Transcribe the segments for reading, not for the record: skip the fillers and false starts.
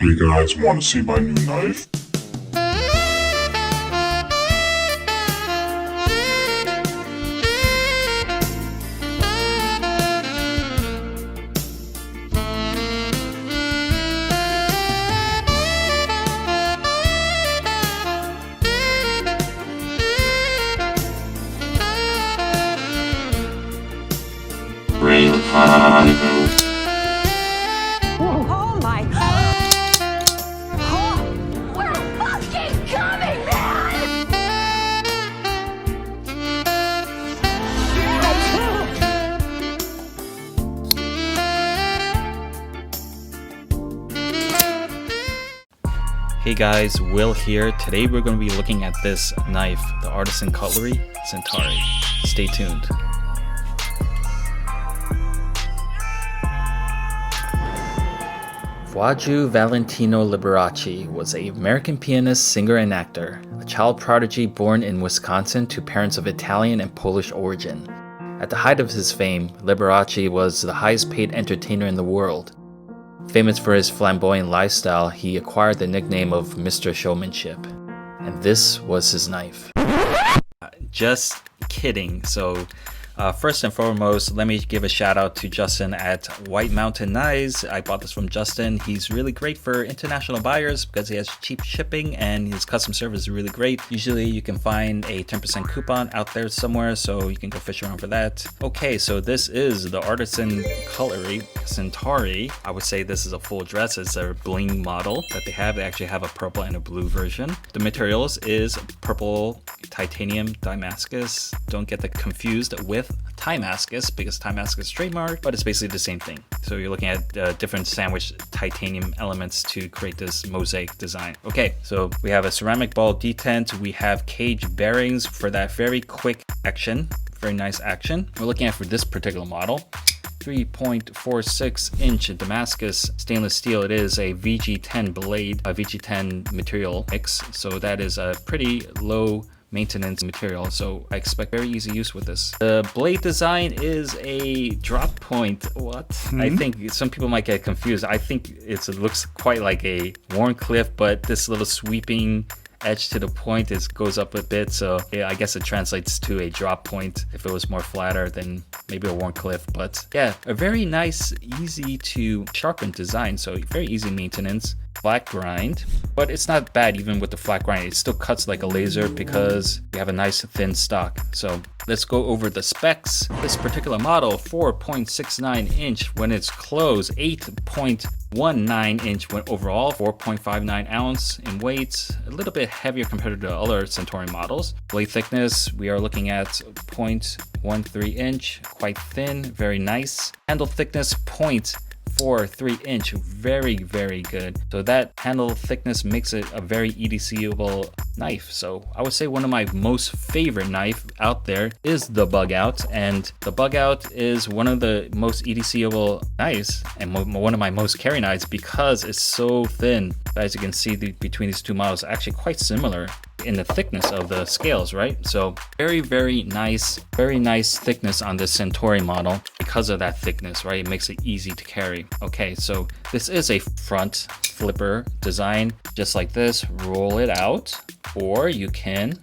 Hey guys, wanna see my new knife? Laconico. Oh my god! We're fucking coming, man! Hey guys, Will here. Today we're going to be looking at this knife, the Artisan Cutlery Centauri. Stay tuned. Fuaju Valentino Liberace was an American pianist, singer, and actor, a child prodigy born in Wisconsin to parents of Italian and Polish origin. At the height of his fame, Liberace was the highest paid entertainer in the world. Famous for his flamboyant lifestyle, he acquired the nickname of Mr. Showmanship. And this was his knife. Just kidding. So, first and foremost, let me give a shout out to Justin at White Mountain Knives. I bought this from Justin. He's really great for international buyers because he has cheap shipping and his custom service is really great. Usually you can find a 10% coupon out there somewhere, so you can go fish around for that. Okay, so this is the Artisan Cutlery Centauri. I would say this is a full dress. It's a bling model that they have. They actually have a purple and a blue version. The materials is purple titanium Damascus. Don't get that confused with Damascus because Damascus is trademarked, but it's basically the same thing. So you're looking at different sandwich titanium elements to create this mosaic design. Okay, so we have a ceramic ball detent. We have cage bearings for that very quick action. Very nice action. We're looking at for this particular model. 3.46 inch Damascus stainless steel. It is a VG10 blade, a VG10 material mix. So that is a pretty low maintenance material, so I expect very easy use with this. The blade design is a drop point. What? I think some people might get confused. I think it looks quite like a Warncliffe, but this little sweeping edge to the point goes up a bit, so yeah, I guess it translates to a drop point. If it was more flatter, then maybe a Warncliffe. But yeah, a very nice, easy to sharpen design, so very easy maintenance. Flat grind, but it's not bad even with the flat grind. It still cuts like a laser because you have a nice thin stock. So let's go over the specs. This particular model, 4.69 inch when it's closed, 8.19 inch when overall, 4.59 ounce in weight, a little bit heavier compared to the other Centauri models. Blade thickness, we are looking at 0.13 inch, quite thin, very nice. Handle thickness, 0.43 inch, very good. So that handle thickness makes it a very EDCable knife. So I would say one of my most favorite knife out there is the Bug Out, and the Bug Out is one of the most EDCable knives and one of my most carry knives because it's so thin. As you can see, between these two models are actually quite similar in the thickness of the scales, right? So very nice thickness on this Centauri model because of that thickness, right? It makes it easy to carry. Okay, so this is a front flipper design, just like this. Roll it out, or you can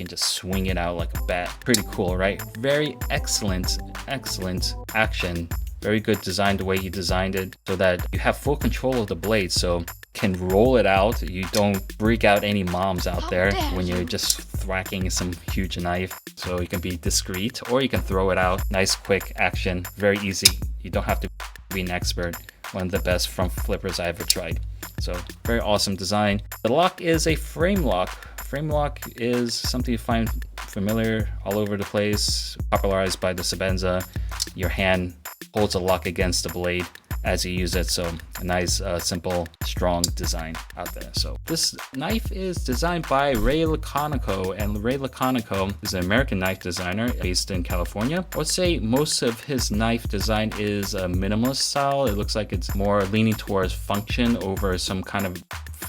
just swing it out like a bat. Pretty cool, right? Very excellent action. Very good design, the way you designed it, so that you have full control of the blade, so can roll it out. You don't freak out any moms out there when you're just thwacking some huge knife. So you can be discreet, or you can throw it out. Nice quick action, very easy. You don't have to be an expert. One of the best front flippers I ever tried. So very awesome design. The lock is a frame lock. Frame lock is something you find familiar all over the place, popularized by the sebenza. Your hand holds a lock against the blade as you use it, so a nice simple strong design out there. So this knife is designed by Ray Laconico, and Ray Laconico is an American knife designer based in California. I would say most of his knife design is a minimalist style. It looks like it's more leaning towards function over some kind of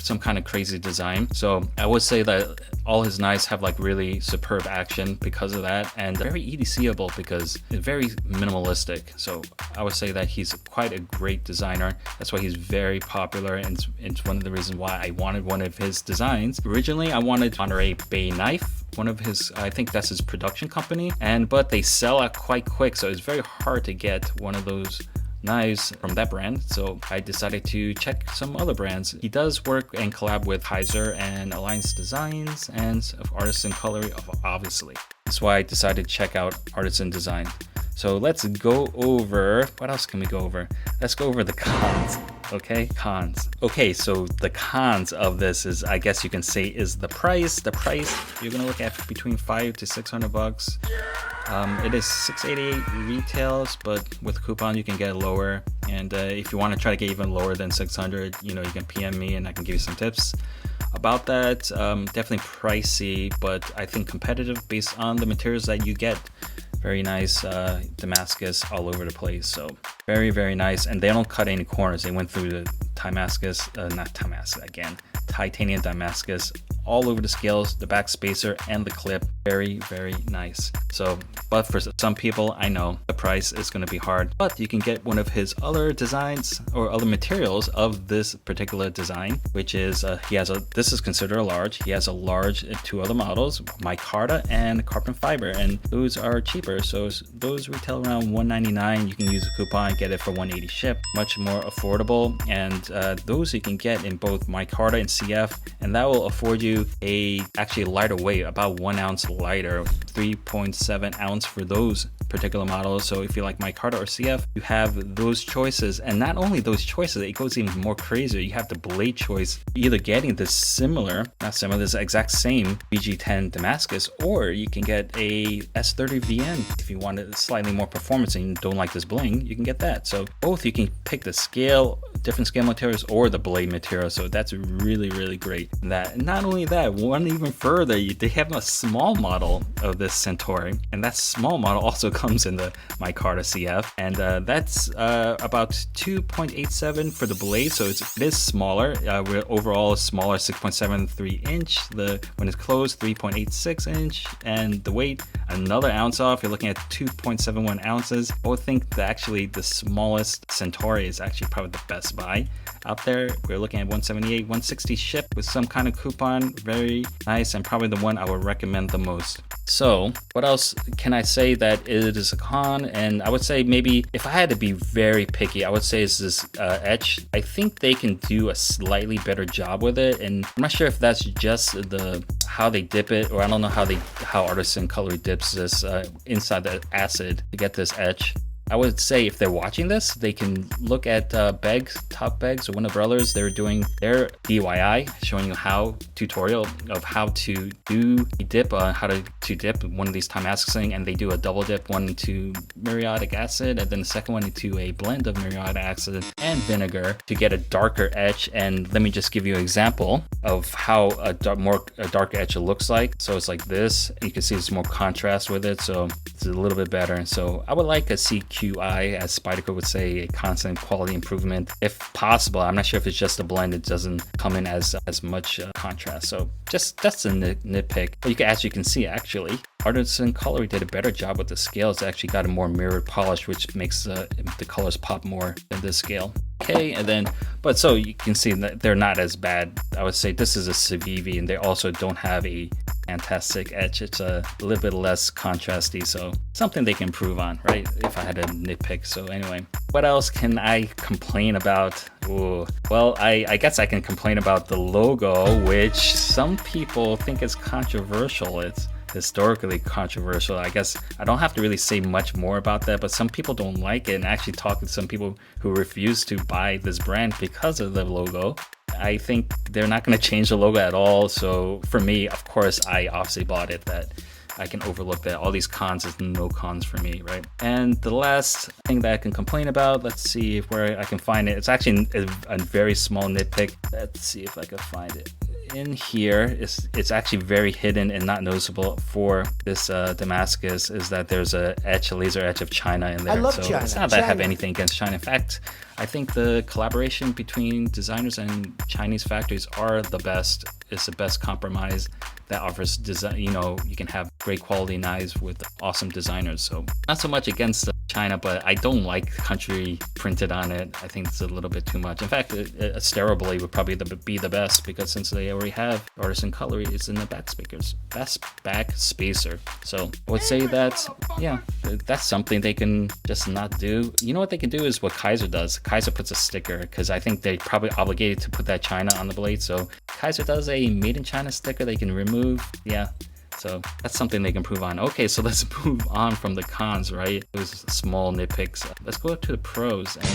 some kind of crazy design. So I would say that all his knives have like really superb action because of that, and very EDCable because it's very minimalistic. So I would say that he's quite a great designer. That's why he's very popular, and it's one of the reasons why I wanted one of his designs. Originally, I wanted Monterey Bay knife, one of his, I think that's his production company, but they sell out quite quick, so it's very hard to get one of those knives from that brand. So I decided to check some other brands. He does work and collab with Heiser and Alliance Designs and Artisan Cutlery, obviously. That's why I decided to check out Artisan Design. So let's go over, what else can we go over? Let's go over the cons. Okay, cons. Okay, so the cons of this is, I guess you can say, is the price. The price you're gonna look at between $500 to $600. It is $688 retails, but with coupon you can get it lower. And if you want to try to get even lower than $600, you know, you can PM me and I can give you some tips about that. Definitely pricey, but I think competitive based on the materials that you get. Very nice Damascus all over the place. So very, very nice. And they don't cut any corners. They went through the titanium Damascus all over the scales, the back spacer and the clip. Very, very nice. So, but for some people, I know the price is going to be hard, but you can get one of his other designs or other materials of this particular design, which is this is considered a large. He has a large, two other models, micarta and carbon fiber, and those are cheaper. So those retail around $199. You can use a coupon, get it for $180 ship, much more affordable. And those you can get in both micarta and CF, and that will afford you a actually lighter weight, about 1 ounce lighter, 3.7 ounce for those particular models. So if you like micarta or CF, you have those choices. And not only those choices, it goes even more crazy. You have the blade choice, either getting this this exact same VG10 Damascus, or you can get a S30 VN. If you want slightly more performance and you don't like this bling, you can get that. So both, you can pick the scale, different scale materials, or the blade material. So that's really, really great. And not only that, one even further, they have a small model of this Centauri, and that small model also comes in the micarta CF, and that's about 2.87 for the blade. So it is smaller. We're overall smaller, 6.73 inch. When it's closed, 3.86 inch, and the weight another ounce off. You're looking at 2.71 ounces. I would think that actually the smallest Centauri is actually probably the best buy out there. We're looking at 178, 160 ship with some kind of coupon. Very nice, and probably the one I would recommend the most. So what else can I say that it is a con? And I would say, maybe if I had to be very picky, I would say is this etch. I think they can do a slightly better job with it, and I'm not sure if that's just how they dip it, or I don't know how Artisan Cutlery dips this inside the acid to get this etch. I would say if they're watching this, they can look at Top Bags or Winter Brothers. They're doing their DIY, showing you tutorial of how to do a dip, how to dip one of these Damascus thing, and they do a double dip, one into muriatic acid, and then the second one into a blend of muriatic acid and vinegar to get a darker etch. And let me just give you an example of how a darker etch looks like. So it's like this, and you can see there's more contrast with it, so it's a little bit better. So I would like a CQI, as Spyderco would say, a constant quality improvement if possible. I'm not sure if it's just a blend, it doesn't come in as much contrast. So that's a nitpick. But as you can see, actually Artisan Cutlery did a better job with the scales. It actually got a more mirrored polish, which makes the colors pop more than this scale. Okay, and then, but so you can see that they're not as bad. I would say this is a Civivi, and they also don't have a fantastic etch. It's a little bit less contrasty, so something they can improve on, right? If I had to nitpick. So anyway, what else can I complain about? Ooh. Well, I guess I can complain about the logo, which some people think is controversial. It's historically controversial. I guess I don't have to really say much more about that, but some people don't like it, and actually talk to some people who refuse to buy this brand because of the logo. I think they're not going to change the logo at all. So for me, of course, I obviously bought it. That I can overlook that. All these cons is no cons for me, right? And the last thing that I can complain about, let's see where I can find it. It's actually a very small nitpick. Let's see if I can find it. in here, it's actually very hidden and not noticeable for this Damascus, is that there's a laser edge of China in there. I love so China. it's not that I have anything against China. In fact, I think the collaboration between designers and Chinese factories are the best. It's the best compromise that offers design. You know, you can have great quality knives with awesome designers. So not so much against China, but I don't like country printed on it. I think it's a little bit too much. In fact, a stereo blade would probably be the best, because since they already have Artisan Cutlery, it's in the back spacer. So I would say that, yeah, that's something they can just not do. You know what they can do is what Kaiser does. Kaiser puts a sticker, because I think they probably obligated to put that China on the blade. So Kaiser does a made in China sticker they can remove. Yeah. So that's something they can improve on. Okay, so let's move on from the cons, right? Those small nitpicks. Let's go to the pros. And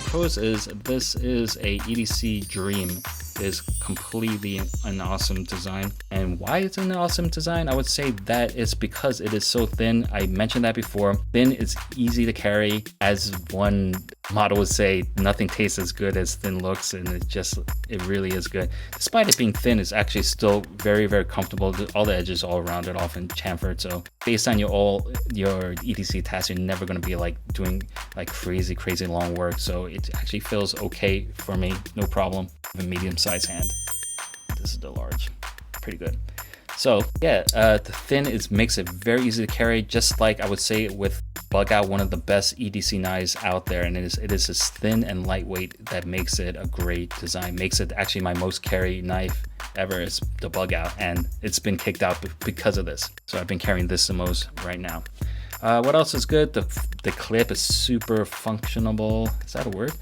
pros is, this is a EDC dream. It is completely an awesome design. And why it's an awesome design? I would say that it's because it is so thin. I mentioned that before. Thin is easy to carry. As one model would say, nothing tastes as good as thin looks, and it really is good. Despite it being thin, it's actually still very, very comfortable. All the edges all rounded off and chamfered. So based on your EDC tasks, you're never going to be like doing like crazy long work. So it actually feels okay for me, no problem. A medium-sized hand. This is the large. Pretty good. So yeah, the thin makes it very easy to carry, just like I would say with Bug Out, one of the best EDC knives out there, and it is this thin and lightweight that makes it a great design. Makes it actually my most carried knife ever is the Bug Out, and it's been kicked out because of this. So I've been carrying this the most right now. What else is good? The clip is super functional. Is that a word?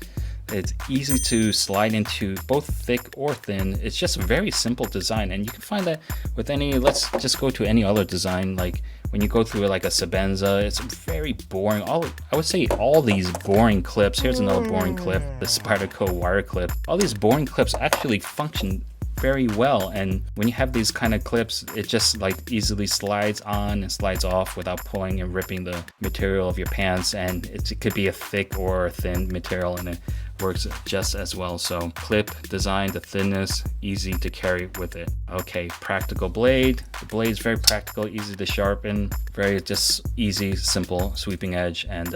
It's easy to slide into, both thick or thin. It's just a very simple design, and you can find that with any, let's just go to any other design. Like when you go through like a sebenza, it's very boring. I would say all these boring clips, here's another boring clip, the Spyderco wire clip. All these boring clips actually function very well, and when you have these kind of clips, it just like easily slides on and slides off without pulling and ripping the material of your pants, and it could be a thick or a thin material, and it works just as well. So clip design, the thinness, easy to carry with it. Okay, practical blade. The blade is very practical, easy to sharpen, very just easy, simple sweeping edge, and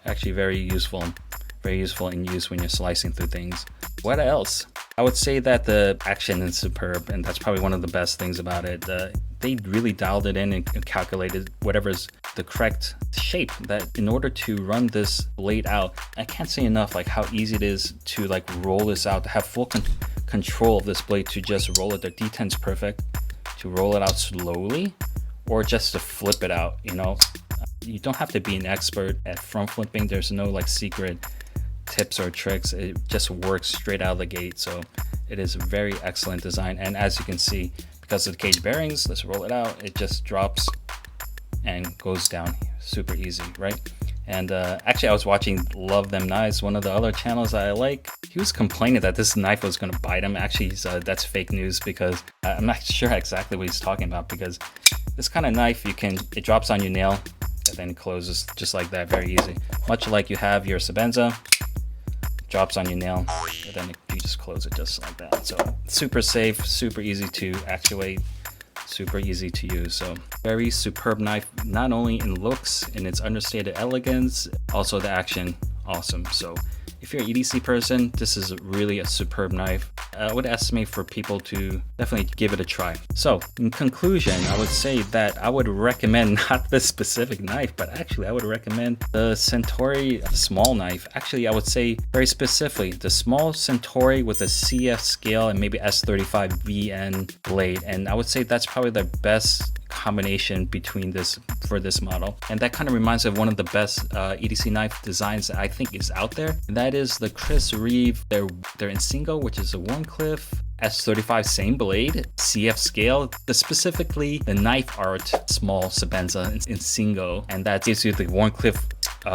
actually very useful in use when you're slicing through things. What else? I would say that the action is superb, and that's probably one of the best things about it. They really dialed it in and calculated whatever's the correct shape, that in order to run this blade out, I can't say enough like how easy it is to like roll this out, to have full control of this blade, to just roll it. The D10's perfect to roll it out slowly, or just to flip it out. You know, you don't have to be an expert at front flipping. There's no like secret tips or tricks. It just works straight out of the gate. So it is a very excellent design, and as you can see, because of the cage bearings, let's roll it out, it just drops and goes down super easy, right? And actually, I was watching Love Them Knives, one of the other channels I like. He was complaining that this knife was going to bite him. Actually, that's fake news, because I'm not sure exactly what he's talking about, because this kind of knife, it drops on your nail and then it closes just like that, very easy. Much like you have your sebenza, drops on your nail, and then you just close it just like that. So super safe, super easy to actuate, super easy to use. So very superb knife, not only in looks, in its understated elegance, also the action, awesome. So if you're an EDC person, this is really a superb knife. I would estimate for people to definitely give it a try. So in conclusion, I would say that I would recommend not this specific knife, but actually I would recommend the Centauri small knife. Actually, I would say very specifically the small Centauri with a CF scale and maybe S35 VN blade. And I would say that's probably the best combination between this for this model, and that kind of reminds me of one of the best EDC knife designs that I think is out there, and that is the Chris Reeve, their Insingo, which is a Warncliffe S35, same blade, CF scale, specifically the knife art small sebenza Insingo, and that gives you the Warncliffe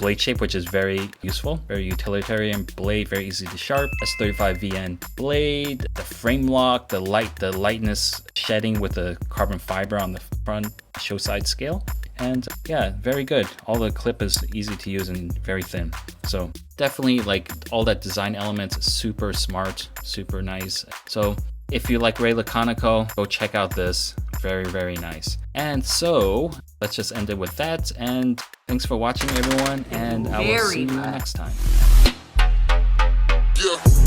blade shape, which is very useful, very utilitarian blade, very easy to sharp. S35 VN blade, the frame lock, the lightness shedding with the carbon fiber on the front show side scale, and yeah, very good. All the clip is easy to use and very thin. So definitely like all that design elements, super smart, super nice. So If you like Ray Laconico, go check out this. Very, very nice. And so let's just end it with that. And thanks for watching, everyone. And I will see you next time. Yeah.